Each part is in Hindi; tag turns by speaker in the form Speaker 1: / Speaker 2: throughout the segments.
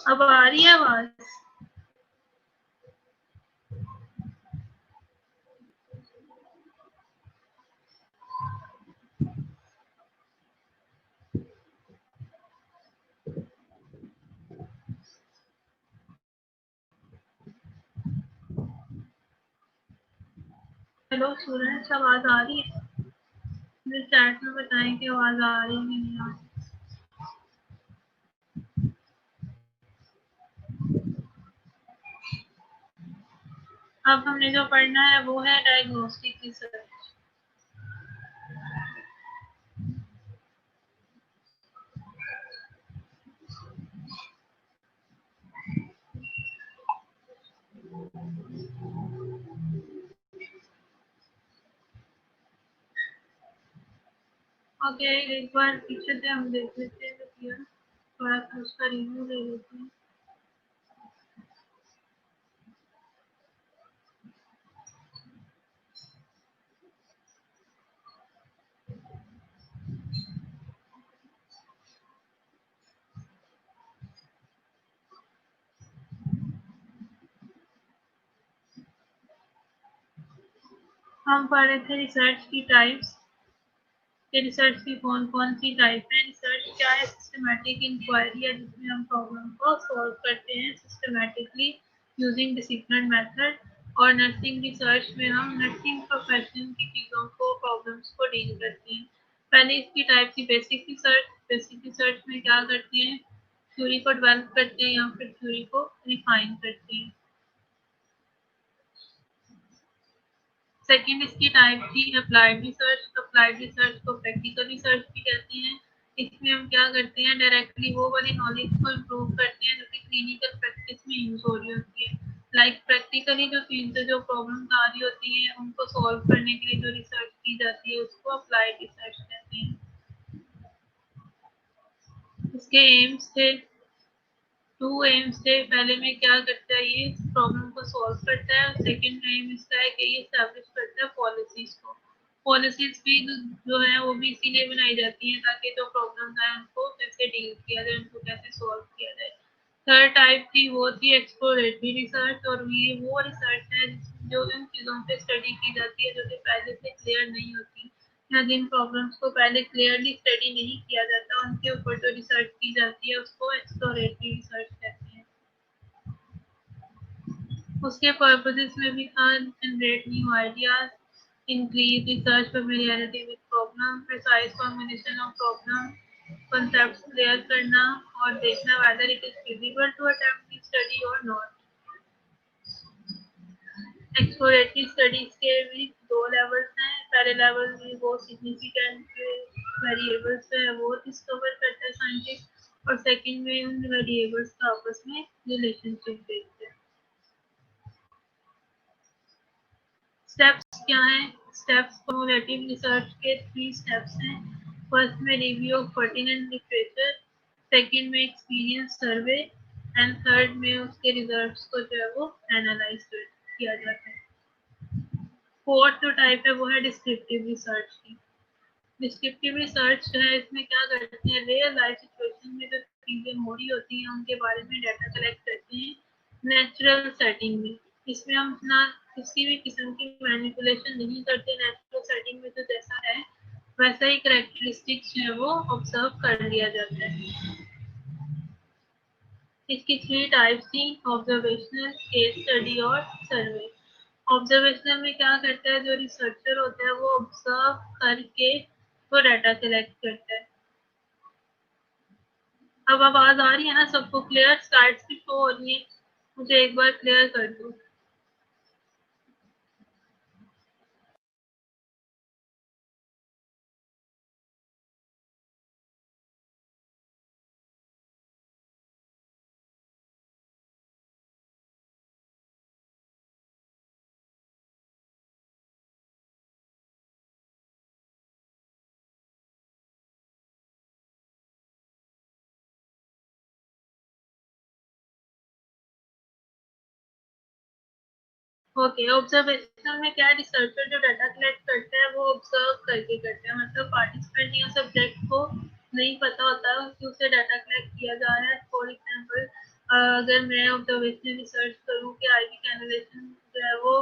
Speaker 1: अब आ रही है आवाज? हेलो सूरज, आवाज आ रही है? मुझे चैट में बताएं कि आवाज आ रही है कि नहीं आ रही। अब हमने जो पढ़ना है वो है डायग्नोस्टिक रिसर्च। ओके, एक बार पीछे से हम देख लेते हैं क्लियर, थोड़ा सा उसका रिव्यू ले लेते हैं। हम पढ़ रहे थे रिसर्च की टाइप्स कि रिसर्च की कौन कौन सी टाइप है। रिसर्च क्या है? सिस्टमैटिक इंक्वायरी है जिसमें हम प्रॉब्लम को सॉल्व करते हैं सिस्टमैटिकली यूजिंग डिसिप्लिन मेथड। और नर्सिंग रिसर्च में हम नर्सिंग प्रोफेशन की चीज़ों को प्रॉब्लम्स को डील करते हैं। पहले इसकी टाइप थी बेसिक रिसर्च। बेसिक रिसर्च में क्या करते हैं? थ्योरी को डेवलप करते हैं या फिर थ्योरी को रिफाइन करते हैं। सेकेंड इसकी टाइप थी अप्लाइड रिसर्च। अप्लाइड रिसर्च को प्रैक्टिकल रिसर्च भी कहते हैं। इसमें हम क्या करते हैं? डायरेक्टली वो वाली नॉलेज को इम्प्रूव करते हैं जो कि क्लिनिकल प्रैक्टिस में यूज हो रही होती है। लाइक प्रैक्टिकली जो चीजें जो प्रॉब्लम्स आ रही होती हैं उनको सॉल्व करने के लिए जो रिसर्च की जाती है उसको अप्लाइड रिसर्च कहते हैं। इसके एम्स थे, टू एम्स थे। पहले में क्या करता है? ये प्रॉब्लम को सॉल्व करता है। और सेकंड एम इसका है कि ये एस्टैब्लिश करता है पॉलिसीज को। पॉलिसीज भी जो है वो भी इसीलिए बनाई जाती हैं ताकि जो प्रॉब्लम्स आए उनको कैसे डील किया जाए, उनको कैसे सॉल्व किया जाए। थर्ड टाइप थी वो थी एक्सप्लोरेटरी रिसर्च। और ये वो रिसर्च है जो इन चीज़ों पे स्टडी की जाती है जो कि पहले से क्लियर नहीं होती या जिन प्रॉब्लम्स को पहले क्लियरली स्टडी नहीं किया जाता उनके ऊपर जो रिसर्च की जाती है उसको एक्सप्लोरेटरी रिसर्च कहते हैं। उसके पर्पसेस में भी था generate new ideas, increase research familiarity with problem, precise formulation of problem, concepts clear करना और देखना whether it is feasible to attempt the study or not। Exploratory studies के भी दो लेवल्स हैं। पहले लेवल में वो सिग्निफिकेंट वेरिएबल्स है वो डिस्कवर करता है साइंटिस्ट। और सेकंड में उन वेरिएबल्स का आपस में रिलेशनशिप देखते हैं। स्टेप्स क्या हैं? स्टेप्स क्युमुलेटिव रिसर्च के 3 स्टेप्स हैं। फर्स्ट में review of pertinent literature, second में एक्सपीरियंस सर्वे एंड थर्ड में उसके रिजल्ट्स को जो है वो एनालाइज किया जाता है। फोर्थ जो टाइप है वो है डिस्क्रिप्टिव रिसर्च की। डिस्क्रिप्टिव रिसर्च जो है इसमें क्या करते हैं? रियल लाइफ सिचुएशन में जो चीजें हो रही होती हैं उनके बारे में डाटा कलेक्ट करते हैं नेचुरल सेटिंग में। इसमें हम ना किसी भी किस्म की मैनिपुलेशन नहीं करते। नेचुरल सेटिंग में तो जैसा है वैसा ही करेक्टरिस्टिक्स जो है वो ऑब्जर्व कर लिया जाता है। इसकी 3 टाइप्स थी, ऑब्जर्वेशनल, केस स्टडी और सर्वे। ऑब्जर्वेशनल में क्या करता है? जो रिसर्चर होता है वो ऑब्जर्व करके वो डाटा कलेक्ट करता है। अब आवाज आ रही है ना सबको क्लियर? स्लाइड्स भी शो हो रही है, मुझे एक बार क्लियर कर दो। ओके, ऑब्जर्वेशनल में क्या रिसर्चर जो डाटा कलेक्ट करता है वो ऑब्जर्व करके करता है। मतलब पार्टिसिपेंट या सब्जेक्ट को नहीं पता होता कि उसे डाटा कलेक्ट किया जा रहा है। फॉर एग्जांपल अगर मैं ऑब्जर्वेशनल रिसर्च करूँ कि आईवी कैनुलेशन जो है वो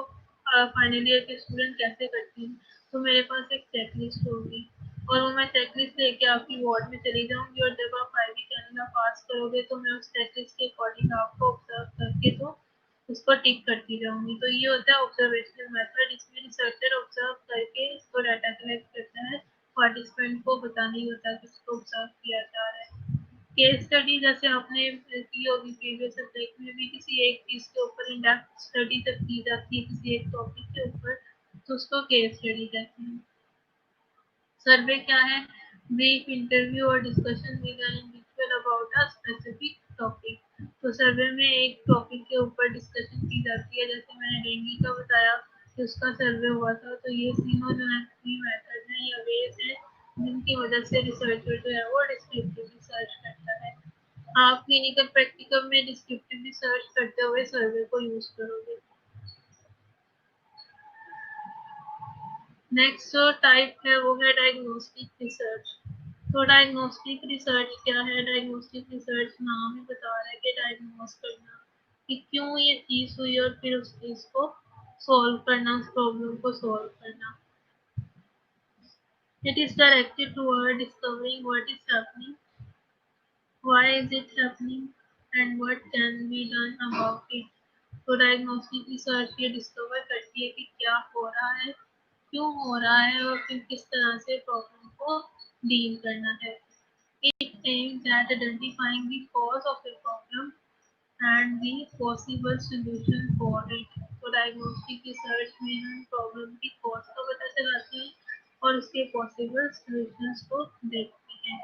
Speaker 1: फाइनल ईयर के स्टूडेंट कैसे करते हैं, तो मेरे पास एक चेकलिस्ट होगी और वो मैं चेकलिस्ट लेके आपकी वार्ड में चली जाऊंगी और जब आप आईवी कैनुला पास करोगे तो मैं उस चेकलिस्ट के अकॉर्डिंग आपको ऑब्जर्व करके तो उसको टिक करती जाऊंगी। तो ये होता है ऑब्जर्वेशनल मेथड, इसमें रिसर्चर ऑब्जर्व करके इसको डाटा कलेक्ट करता है, पार्टिसिपेंट को पता नहीं होता कि इसको ऑब्जर्व किया जा रहा है। केस स्टडी जैसे आपने की होगी प्रीवियस सब्जेक्ट में भी, किसी एक चीज के ऊपर इन डेप्थ स्टडी जब की जाती है किसी एक टॉपिक के ऊपर, तो उसको केस स्टडी कहते हैं। सर्वे क्या है? ब्रीफ इंटरव्यू और discussion with an individual about a specific topic. तो सर्वे में एक टॉपिक के ऊपर डिस्कशन की जाती है, जैसे मैंने डेंगू का बताया कि उसका सर्वे हुआ था। तो ये तीनों जो है थ्री मेथड है या वेज है जिनकी वजह से रिसर्चर जो है वो डिस्क्रिप्टिव रिसर्च करता है। आप क्लिनिकल प्रैक्टिकल में डिस्क्रिप्टिव रिसर्च करते हुए सर्वे को यूज करोगे। नेक्स्ट जो टाइप है वो है डायग्नोस्टिक रिसर्च। तो डायग्नोस्टिक रिसर्च क्या है? डायग्नोस्टिक रिसर्च नाम ही बता रहा है कि डायग्नोस करना कि क्यों ये चीज हुई और फिर उस चीज को सॉल्व करना, उस प्रॉब्लम को सॉल्व करना। It is directed toward discovering what is happening, why is it happening and what can be done about it. तो डायग्नोस्टिक रिसर्च ये डिस्कवर करती है कि क्या हो रहा है, क्यों हो रहा है और फिर किस तरह से प्रॉब्लम को डील करना है। It aims at identifying the cause of a problem and the possible solution for it. तो डायग्नोस्टिक रिसर्च में हम प्रॉब्लम की कॉज का पता चलाते हैं और उसके पॉसिबल सॉल्यूशंस को देखते हैं।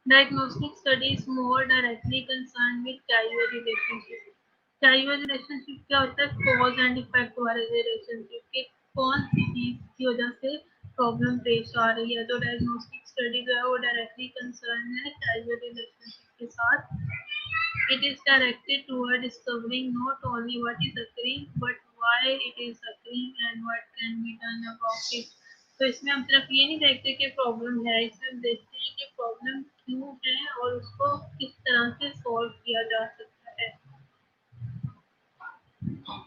Speaker 1: Diagnostic study is more directly concerned with causal relationship. Causal relationship क्या होता है? कॉज एंड इफेक्ट वाले रिलेशनशिप के कौन सी चीज की वजह से प्रॉब्लम पेश आ रही है। तो डायग्नोस्टिक स्टडी जो है वो डायरेक्टली कंसर्न है causal relationship के साथ। It is directed toward discovering not only what is occurring but why it is occurring and what can be done about it. तो इसमें हम सिर्फ ये नहीं देखते कि प्रॉब्लम है, इसमें हम देखते हैं कि प्रॉब्लम क्यों है और उसको किस तरह से सॉल्व किया जा सकता है।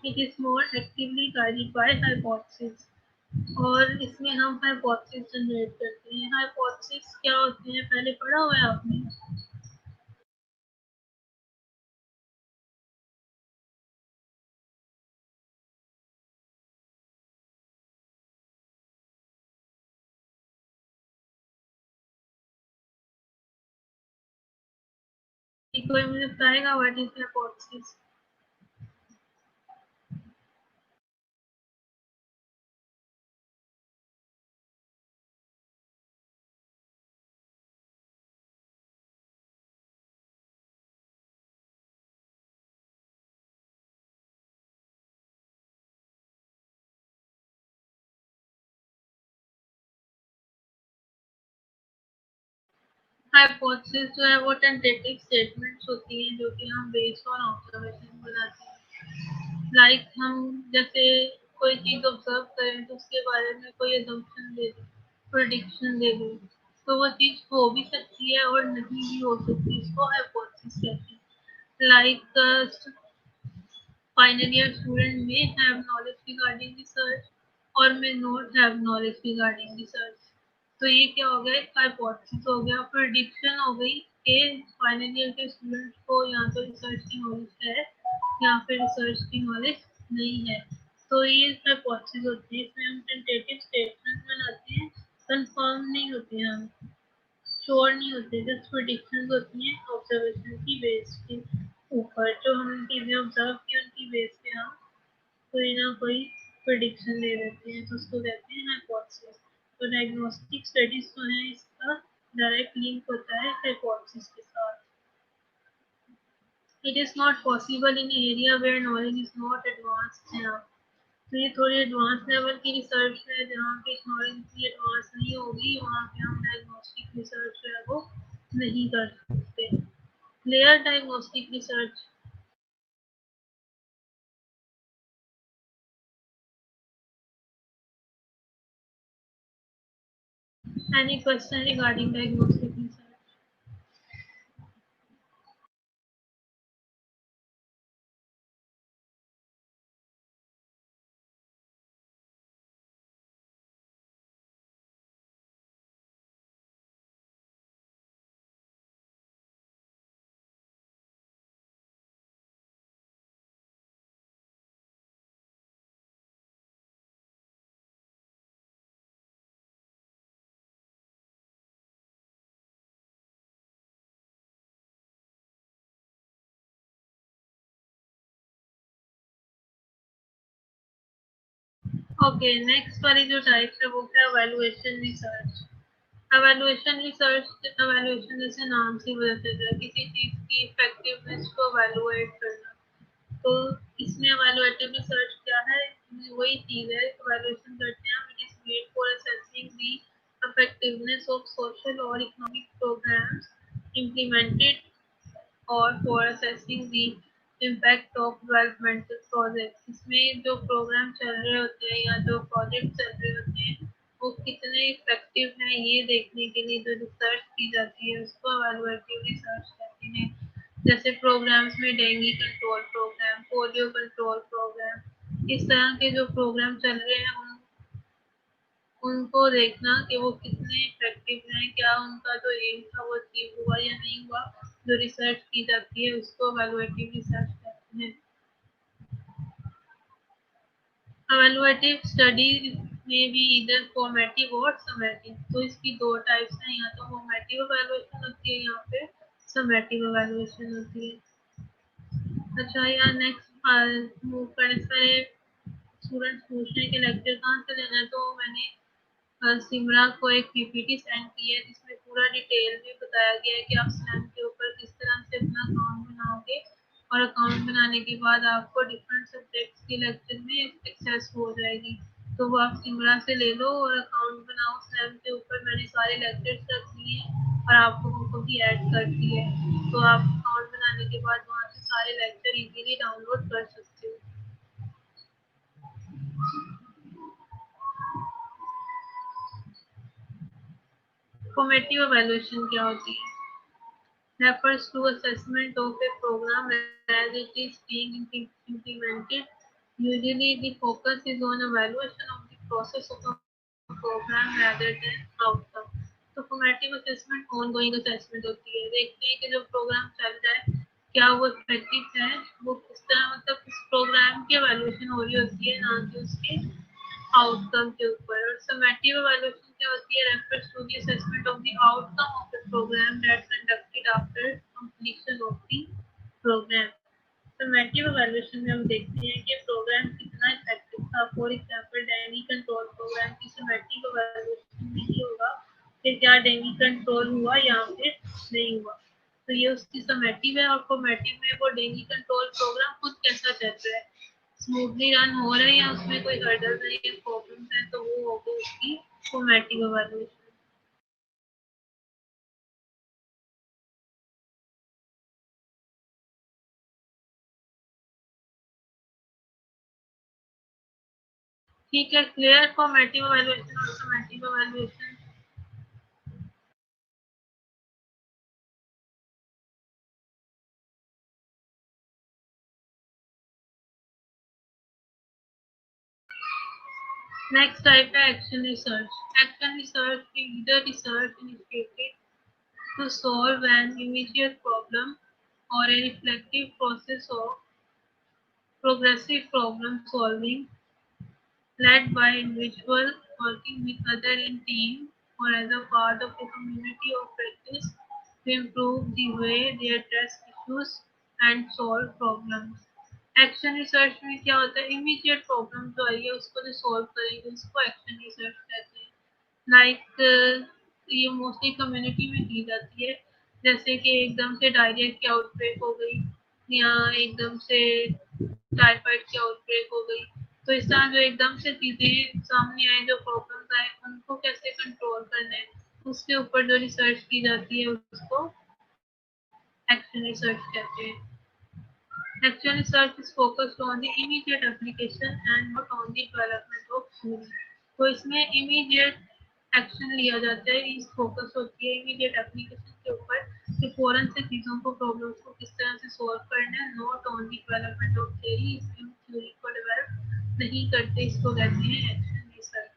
Speaker 1: It is more actively guided by hypothesis और इसमें हम हाइपोथेसिस जनरेट करते हैं। हाइपोथेसिस क्या होते हैं पहले पढ़ा हुआ है आपने? कोई मुझे बताएगा व्हाट इज हाइपोथेसिस? हाइपोथेसिस जो है वो टेंटेटिव स्टेटमेंट्स होती हैं जो कि हम बेस्ड ऑन ऑब्जर्वेशन बनाते हैं। लाइक हम जैसे कोई चीज ऑब्जर्व करें तो उसके बारे में कोई अजम्पशन दे दें, प्रेडिक्शन दे दें, तो वो चीज हो भी सकती है और नहीं भी हो सकती, इसको हाइपोथेसिस कहते हैं। Like final year student may have knowledge regarding research और may not have knowledge regarding research। तो ये क्या हो गया? एक हाइपोथेसिस हो गया। प्रेडिक्शन हो गई कि फाइनल ईयर के स्टूडेंट्स को या तो रिसर्च की नॉलेज है या फिर रिसर्च की नॉलेज नहीं है। तो ये हाइपोथेसिस होती है, इसमें हम टेंटेटिव स्टेटमेंट बनाते हैं, कंफर्म नहीं होते हैं हम, श्योर नहीं होते, जस्ट प्रेडिक्शंस होती हैं ऑब्जर्वेशन की बेस के ऊपर। जो हम चीजें ऑब्जर्व की उनकी बेस पे हम कोई ना कोई प्रेडिक्शन दे देते हैं, तो उसको कहते हैं हाइपोथेसिस। तो डायग्नोस्टिक स्टडीज जो है इसका डायरेक्ट लिंक होता है हाइपोथेसिस के साथ। It is not possible in area where knowledge is not advanced enough। तो ये थोड़ी एडवांस लेवल की रिसर्च है, जहाँ पे नॉलेज इतनी एडवांस नहीं होगी वहाँ पे हम डायग्नोस्टिक रिसर्च जो है वो नहीं कर सकते। Layer diagnostic research Any question regarding diagnostic research? Okay, next वाली जो टाइप है वो क्या, वैल्यूएशन रिसर्च। एवेल्युएशन जैसे नाम से पता चलता है, किसी चीज की इफेक्टिवनेस को एवेलुएट करना। तो इसमें एवेलुएटिव रिसर्च क्या है, वही चीज है, एवेल्युएशन करते हैं हम। It is made for assessing the effectiveness of social और इकोनॉमिक प्रोग्राम्स implemented और for assessing the impact of developmental project. इसमें जो प्रोग्राम चल रहे होते हैं या जो प्रोजेक्ट चल रहे होते हैं वो कितने इफेक्टिव हैं ये देखने के लिए जो रिसर्च की जाती है उसको एवेलुएटिव रिसर्च कहते हैं। जैसे प्रोग्राम्स में dengue control program, polio control program, इस तरह के जो प्रोग्राम चल रहे हैं उनको देखना कि वो कितने इफेक्टिव हैं, क्या उनका जो एम था वो अचीव हुआ या नहीं हुआ। जो रिसर्च की जाती है उसको एवेलुएटिव रिसर्च कहते हैं। एवेलुएटिव स्टडी में भी इधर फॉर्मेटिव और समेटिव, तो इसकी दो टाइप्स हैं, या तो फॉर्मेटिव एवेलुएशन होती है, यहाँ पे समेटिव एवेलुएशन होती है। अच्छा, या नेक्स्ट मूव करने से पहले स्टूडेंट्स पूछ रहे हैं कि लेक्चर कहाँ से लेना है, तो मैंने सिमरा को एक पीपीटी सेंड की है जिसमें पूरा डिटेल में बताया गया है कि आप स्लैम के ऊपर किस तरह से अपना अकाउंट बनाओगे, और अकाउंट बनाने के बाद आपको डिफरेंट सब्जेक्ट्स के लेक्चर में एक्सेस हो जाएगी। तो वो आप सिमरा से ले लो और अकाउंट बनाओ। स्लैम के ऊपर मैंने सारे लेक्चर्स रख दिए हैं और आपको उनको भी ऐड कर दी है, तो आप अकाउंट बनाने के बाद वहाँ से सारे लेक्चर इजीली डाउनलोड कर सकते हो। फॉर्मेटिव एवेल्युएशन क्या होती है? Refers to assessment of a program as it is being implemented. Usually, the focus is on evaluation of the process of a program rather than outcome. तो फॉर्मेटिव असेसमेंट ऑनगोइंग असेसमेंट होती है, देखते हैं कि जो प्रोग्राम चल रहा है क्या वो इफेक्टिव है, वो किस तरह, मतलब उस प्रोग्राम की एवेल्युएशन हो रही होती है, ना कि उसके आउटकम के ऊपर। और समेटिव एवेल्युएशन क्या होती है? Refers to the assessment of the outcome of the program that conducted after completion of the program. Summative evaluation में हम देखते हैं कि प्रोग्राम कितना इफेक्टिव था। For example dengue control program की समेटिव एवेल्युएशन में ये होगा कि क्या डेंगू कंट्रोल हुआ या फिर नहीं हुआ। तो ये उसकी समेटिव है। और फॉर्मेटिव में वो डेंगू कंट्रोल प्रोग्राम खुद कैसा चल रहा है, स्मूथली रन हो रहा है या उसमें कोई हर्डल्स है या प्रॉब्लम्स हैं, तो वो होगी उसकी फॉर्मेटिव एवेल्युएशन। ठीक है, क्लियर फॉर्मेटिव एवेल्युएशन और समेटिव एवेल्युएशन। नेक्स्ट टाइप है action research. Action research is the research initiated to solve an immediate problem or a reflective process of progressive problem solving led by individual working with other in team or as a part of a community of practice to improve the way they address issues and solve problems. Action research में क्या होता है, इमीडिएट प्रॉब्लम जो आई है उसको जो सॉल्व करेंगे उसको एक्शन रिसर्च कहते हैं। लाइक ये मोस्टली कम्युनिटी में की जाती है, जैसे कि एकदम से डायरिया की आउटब्रेक हो गई या एकदम से टाइफाइड की आउटब्रेक हो गई। तो इस तरह जो एकदम से चीजें सामने आए, जो प्रॉब्लम्स आए, उनको कैसे कंट्रोल करना है उसके ऊपर जो रिसर्च की जाती है उसको एक्शन रिसर्च कहते हैं। Action research is focused on the immediate application and not on the development of theory. तो इसमें इमीडिएट एक्शन लिया जाता है, इस फोकस होती है इमीडिएट एप्लीकेशन के ऊपर कि फौरन से चीज़ों को प्रॉब्लम्स को किस तरह से सॉल्व करना है, not only development of theory, इसमें हम थ्योरी को डेवलप नहीं करते, इसको कहते हैं एक्शन रिसर्च।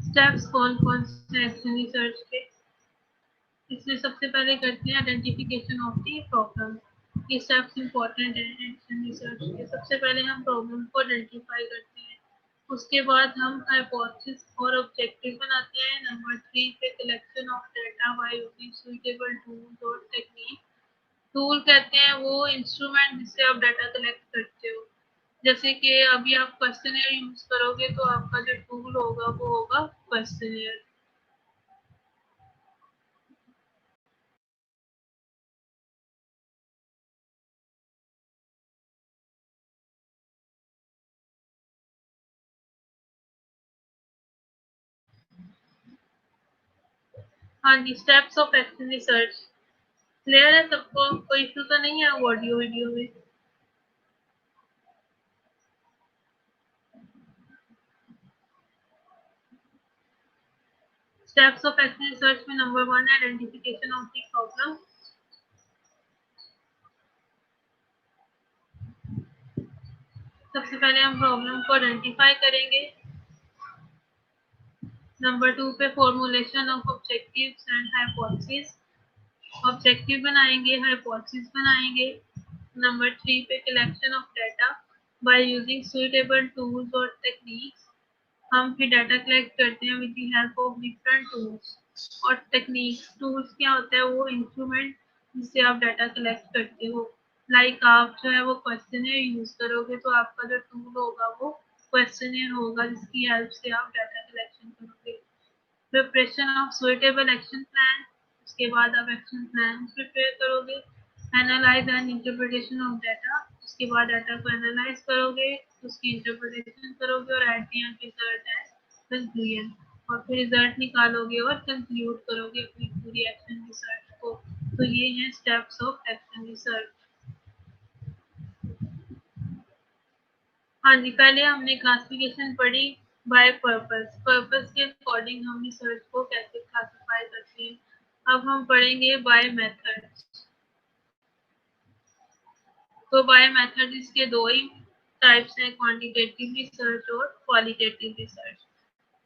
Speaker 1: स्टेप्स कौन कौन से एक्शन रिसर्च के, इसमें सबसे पहले करते हैं आइडेंटिफिकेशन ऑफ द प्रॉब्लम। ये स्टेप्स इंपॉर्टेंट है एक्शन रिसर्च के। सबसे पहले हम प्रॉब्लम को आइडेंटिफाई करते हैं, उसके बाद हम हाइपोथेसिस और ऑब्जेक्टिव बनाते हैं। नंबर 3 पे collection of data by using suitable tools और टेक्निक। टूल कहते हैं वो इंस्ट्रूमेंट जिससे आप डाटा कलेक्ट करते हो, जैसे कि अभी आप क्वेश्चनियर यूज करोगे तो आपका जो टूल होगा वो होगा क्वेश्चनियर। हाँ जी, steps of action research clear है सबको, कोई इशू तो नहीं है ऑडियो वीडियो में? स्टेप्स ऑफ एक्शन रिसर्च में नंबर 1 है आइडेंटिफिकेशन ऑफ द प्रॉब्लम। सबसे पहले हम प्रॉब्लम को आइडेंटिफाई करेंगे। नंबर 2 पे formulation of objectives and hypothesis, objective बनाएंगे, हाइपोथेसिस बनाएंगे। नंबर 3 पे collection of data by using suitable tools और टेक्निक्स, हम फिर डाटा कलेक्ट करते हैं with the help of different tools और टेक्निक्स। टूल्स क्या होता है, वो इंस्ट्रूमेंट जिससे आप डाटा कलेक्ट करते हो। लाइक आप जो है वो क्वेश्चनियर यूज करोगे तो आपका जो टूल होगा वो क्वेश्चनियर होगा जिसकी हेल्प से आप डाटा कलेक्शन करोगे। Preparation of suitable action plan, उसके बाद आप एक्शन प्लान प्रिपेयर करोगे। Analyse and interpretation of data, उसके बाद डाटा को एनालाइज करोगे, उसकी इंटरप्रिटेशन करोगे और एट द एंड रिजल्ट है कंक्लूजन, और फिर रिजल्ट निकालोगे और कंक्लूड करोगे अपनी पूरी एक्शन रिसर्च को। तो ये हैं स्टेप्स ऑफ एक्शन रिसर्च। हाँ जी, पहले हमने क्लासिफिकेशन पढ़ी बाय पर्पस, पर्पस के अकॉर्डिंग हम रिसर्च को कैसे क्लासिफाई करते हैं। अब हम पढ़ेंगे बाय मेथड। तो बाय मेथड इसके दो ही टाइप्स हैं, क्वांटिटेटिव रिसर्च और क्वालिटेटिव रिसर्च।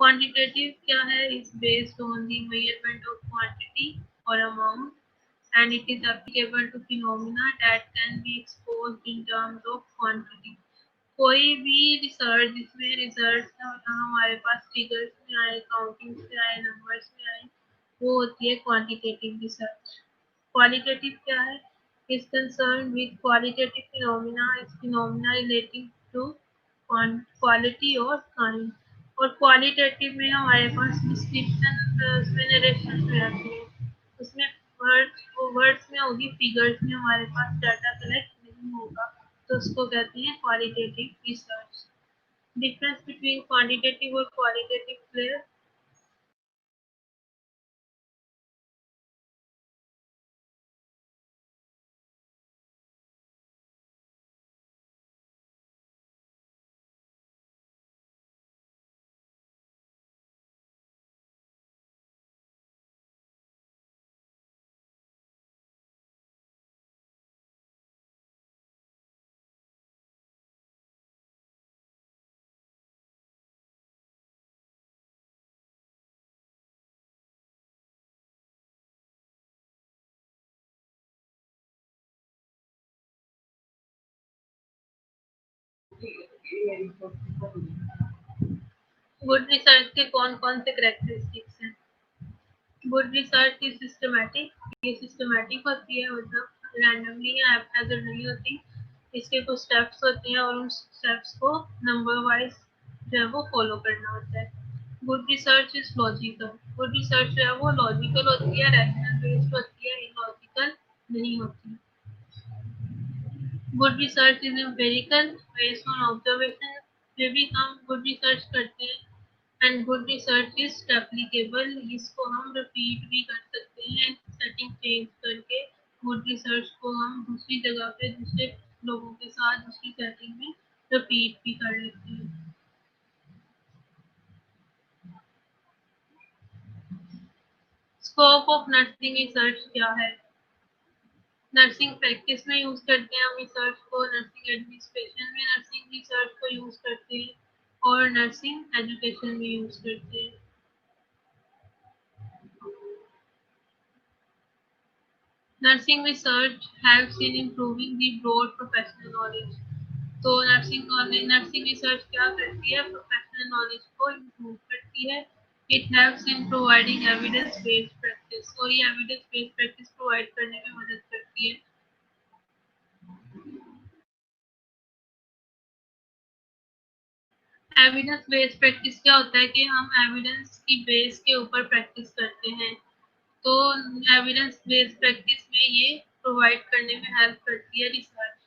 Speaker 1: क्वांटिटेटिव क्या है, is based on the measurement of quantity और amount and it is applicable to phenomena that can be exposed in terms of quantity। कोई भी रिसर्च जिसमें रिजल्ट हमारे पास फिगर्स में आए, काउंटिंग में आए, नंबर्स में आए, वो होती है क्वांटिटेटिव रिसर्च। क्वालिटेटिव क्या है, is concern with qualitative phenomena, is phenomena relating to quality और काइंड। और क्वालिटेटिव में हमारे पास डिस्क्रिप्शन उसमें नरेशन में आती है, उसमें वर्ड्स में होगी, फिगर्स में हमारे पास डाटा कलेक्ट नहीं होगा, तो उसको कहते हैं qualitative research. Difference between quantitative और क्वालिटेटिव क्लियर? गुड रिसर्च के कौन कौन से करेक्टरिस्टिक्स हैं? गुड रिसर्च इज सिस्टमैटिक, ये सिस्टमैटिक होती है, मतलब रैंडमली या हैप्पैज़र्ड नहीं होती। इसके कुछ स्टेप्स होते हैं और उन स्टेप्स को नंबर वाइज जो है वो फॉलो करना होता है। Good research is logical, good research जो है वो लॉजिकल होती है, रैशनल बेस्ड होती है, इलॉजिकल नहीं होती। Good research is empirical based on observation, फिर भी हम गुड रिसर्च करते हैं। And good research is replicable, इसको हम रिपीट भी कर सकते हैं सेटिंग चेंज करके। गुड रिसर्च को हम दूसरी जगह पे दूसरे लोगों के साथ दूसरी सेटिंग में रिपीट भी कर लेते हैं। स्कोप ऑफ नर्सिंग रिसर्च क्या है? नर्सिंग प्रैक्टिस में यूज करते हैं हम रिसर्च को, नर्सिंग एडमिनिस्ट्रेशन में नर्सिंग रिसर्च को यूज करते हैं और नर्सिंग एजुकेशन में यूज करते हैं। Nursing research helps in improving the broad professional knowledge. तो नर्सिंग रिसर्च क्या करती है? प्रोफेशनल नॉलेज को इम्प्रूव करती है। It helps in providing evidence based practice, और ये एविडेंस बेस्ड प्रैक्टिस प्रोवाइड करने में मदद करती है। एविडेंस बेस्ड प्रैक्टिस क्या होता है कि हम एविडेंस की बेस के ऊपर प्रैक्टिस करते हैं। तो एविडेंस बेस्ड प्रैक्टिस में ये प्रोवाइड करने में हेल्प करती है research.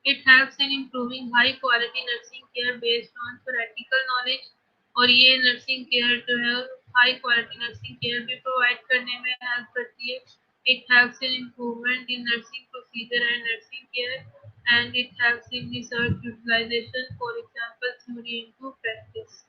Speaker 1: It helps in improving high quality nursing care based on theoretical knowledge, और ये नर्सिंग केयर जो है हाई क्वालिटी नर्सिंग केयर भी प्रोवाइड करने में हेल्प करती है। It helps in improvement in nursing procedure and nursing care, and it helps in research utilization, for example, theory into practice.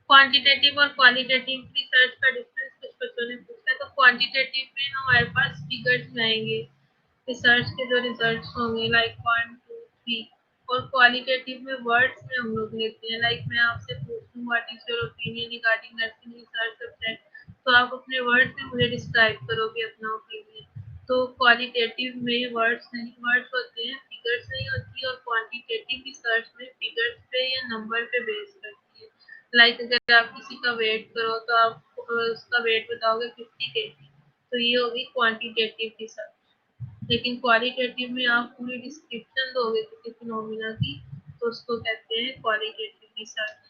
Speaker 1: Quantitative और क्वालिटेटिव रिसर्च का डिफरेंस कुछ बच्चों ने पूछा है। तो क्वांटिटेटिव में हमारे पास फिगर्स आएंगे, रिसर्च के जो रिजल्ट्स होंगे लाइक 1 2 3। और क्वालिटेटिव में वर्ड्स में हम लोग लेते हैं, लाइक मैं आपसे पूछूं what is your opinion regarding nursing research subject, तो आप अपने वर्ड्स में मुझे डिस्क्राइब करोगे अपना ओपिनियन। तो क्वालिटेटिव में वर्ड्स नहीं, वर्ड्स होते हैं, फिगर्स नहीं होती। और क्वांटिटेटिव रिसर्च में फिगर्स पे या नंबर पे बेस करती है। लाइक अगर आप किसी का वेट करो तो आप उसका वेट बताओगे 50 kg, तो ये होगी क्वांटिटेटिव रिसर्च। लेकिन क्वालिटेटिव में आप पूरी डिस्क्रिप्शन दोगे किसी फिनोमिना की, तो उसको कहते हैं qualitative research.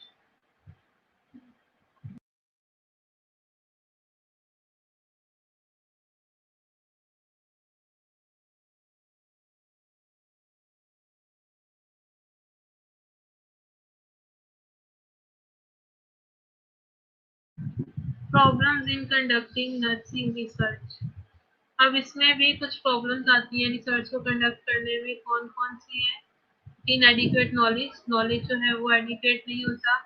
Speaker 1: Problems in conducting nursing research. अब इसमें भी कुछ प्रॉब्लम्स आती हैं रिसर्च को कंडक्ट करने में। कौन कौन सी है? इनएडिक्वेट नॉलेज, नॉलेज जो है वो एडिक्वेट नहीं होता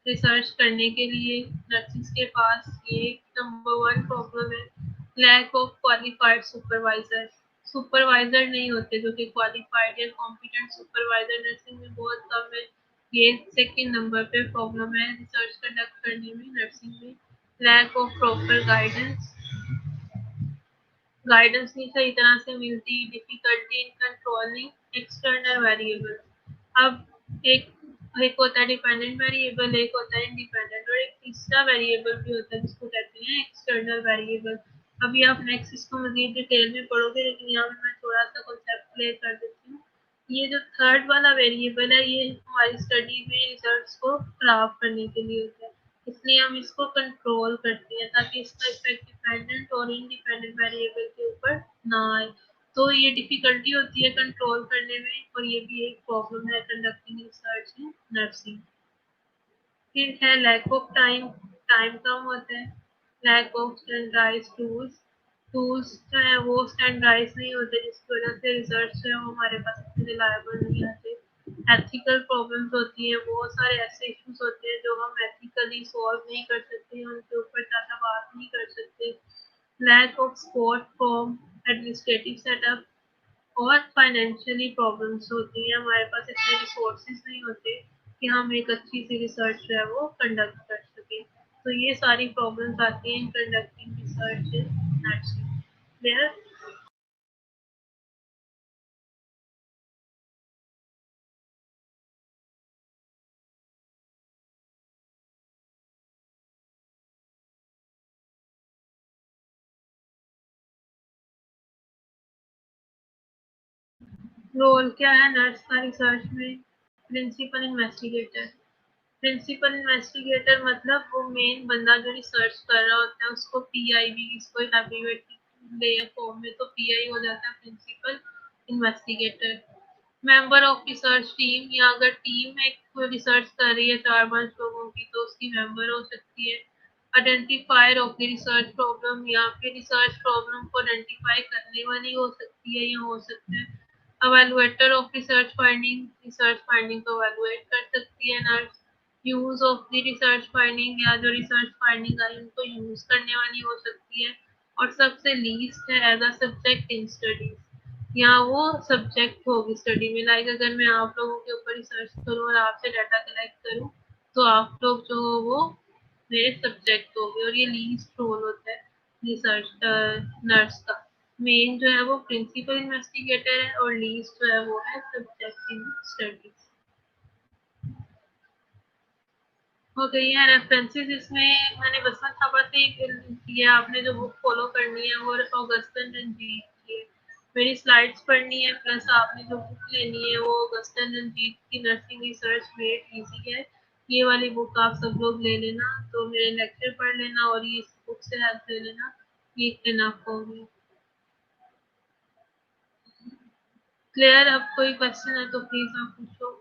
Speaker 1: रिसर्च करने के लिए नर्सिस के पास, ये नंबर वन प्रॉब्लम है। Lack of qualified supervisor, supervisor नहीं होते जो कि क्वालिफाइड या कॉम्पिटेंट सुपरवाइजर नर्सिंग में बहुत कम है। ये सेकंड नंबर पे प्रॉब्लम है रिसर्च कंडक्ट करने में नर्सिंग में। Lack of proper guidance, guidance नहीं सही तरह से मिलती। Difficulty in controlling external variable. अब एक होता है डिपेंडेंट वेरिएबल, एक होता है इंडिपेंडेंट, और एक तीसरा वेरिएबल भी होता है जिसको कहते हैं एक्सटर्नल वेरिएबल। अभी आप नेक्स्ट इसको मजीद डिटेल में पढ़ोगे, लेकिन यहाँ पे मैं थोड़ा सा कॉन्सेप्ट क्लियर कर देती हूँ। ये जो थर्ड वाला वेरिएबल है, ये हमारी स्टडी में रिजल्ट्स को खराब करने के लिए होता है, इसलिए हम इसको कंट्रोल करते हैं ताकि इसका इफेक्ट डिपेंडेंट और इंडिपेंडेंट वेरिएबल के ऊपर ना आए। तो ये डिफिकल्टी होती है कंट्रोल करने में, और ये भी एक प्रॉब्लम है कंडक्टिंग रिसर्च इन नर्सिंग। फिर है लैक ऑफ टाइम, टाइम कम होता है। Lack of standardize tools, tools जो है वो स्टैंडर्डाइज नहीं होते, जिसकी वजह से रिसर्च जो है वो हमारे पास इतने रिलायबल नहीं आते। एथिकल प्रॉब्लम्स होती हैं, बहुत सारे ऐसे इश्यूज होते हैं जो हम एथिकली सॉल्व नहीं कर सकते, उनके ऊपर ज़्यादा बात नहीं कर सकते। Lack of support from administrative setup, और फाइनेंशियली प्रॉब्लम्स होती हैं, हमारे पास इतने रिसोर्सेज नहीं होते कि हम एक अच्छी सी रिसर्च जो है वो कंडक्ट कर सकें। तो ये सारी प्रॉब्लम्स आती हैं in conducting research in nursing. Clear? Role क्या है नर्स का रिसर्च में? Principal investigator. प्रिंसिपल इन्वेस्टिगेटर मतलब वो मेन बंदा जो रिसर्च कर रहा होता है, उसको पीआई भी, इसको एब्रीविएट लेयर फॉर्म में तो पीआई हो जाता है, principal investigator. Member of research team, या अगर टीम एक रिसर्च कर रही है 4-5 लोगों की, तो उसकी मेंबर हो सकती है। Identifier of the research problem, या फिर रिसर्च प्रॉब्लम को आइडेंटिफाई करने वाली हो सकती है, या हो सकता है evaluator of research finding, research finding को evaluate कर सकती है nurse. Use of the research finding, या जो रिसर्च फाइंडिंग आई उनको यूज करने वाली हो सकती है। और सबसे लीस्ट है as a subject in studies, यहाँ वो सब्जेक्ट होगी स्टडी में। लाइक अगर मैं आप लोगों के ऊपर रिसर्च करूँ और आपसे डाटा कलेक्ट करूँ, तो आप लोग जो हो वो मेरे सब्जेक्ट होंगे, और ये लीस्ट रोल होता है रिसर्च नर्स का। मेन जो है वो प्रिंसिपल इन्वेस्टिगेटर है, और लीस्ट जो है वो है सब्जेक्ट इन स्टडीज। हो गई है रेफरेंसेस, इसमें मैंने बसंत छापा से किया, आपने जो बुक फॉलो करनी है वो ऑगस्टन रंजीत की है। मेरी स्लाइड्स पढ़नी है, प्लस आपने जो बुक लेनी है वो ऑगस्टन रंजीत की नर्सिंग रिसर्च मेड इजी है। ये वाली बुक आप सब लोग ले लेना, तो मेरे लेक्चर पढ़ लेना और ये इस बुक से हेल्प ले लेना, ये इनफ होगी। क्लियर? अब कोई क्वेश्चन है तो प्लीज आप पूछो।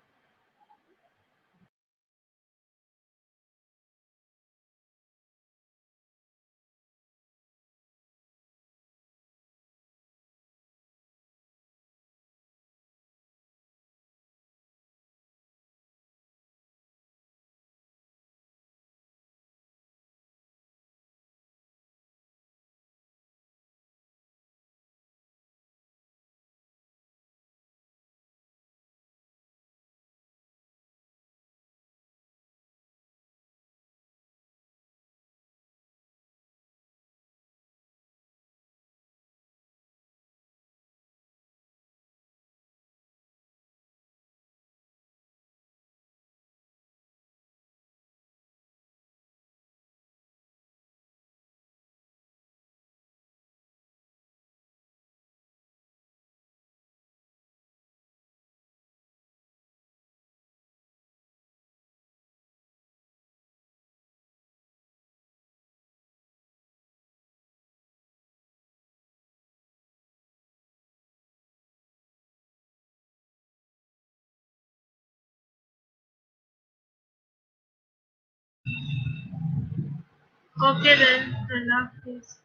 Speaker 1: ओके देन, अल्लाह हाफिज।